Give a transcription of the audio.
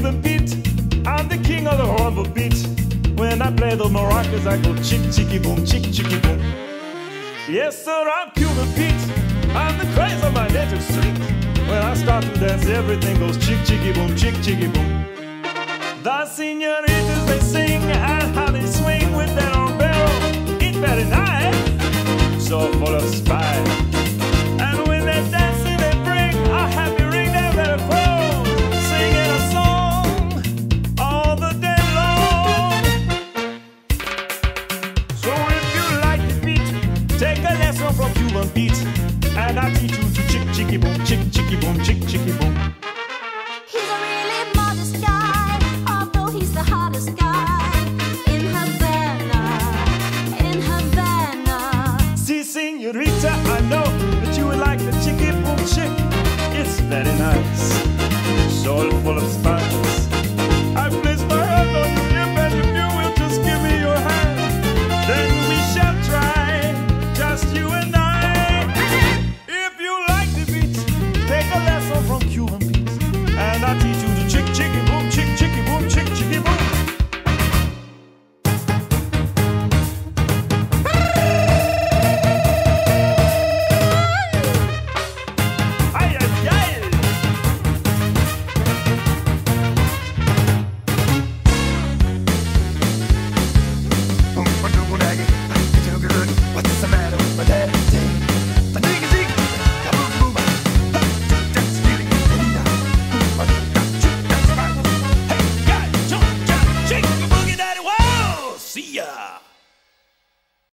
Cuban beat. I'm the king of the rumba beat. When I play the maracas, I go chick, chicky, boom, chick, chicky, boom. Yes, sir, I'm Cuban Pete. I'm the craze of my native street. When I start to dance, everything goes chick, chicky, boom, chick, chicky, boom. The senoritas, they sing and how they swing with that umbrella. It's very nice, so full of spice. And when they're dancing, they bring a happy ring, they're very cool, singing a song all the day long. So if you like the beat, take a lesson from Cuban Pete, and I teach you to chick, chicky, boom, chick, chicky, boom, chick, chicky, boom.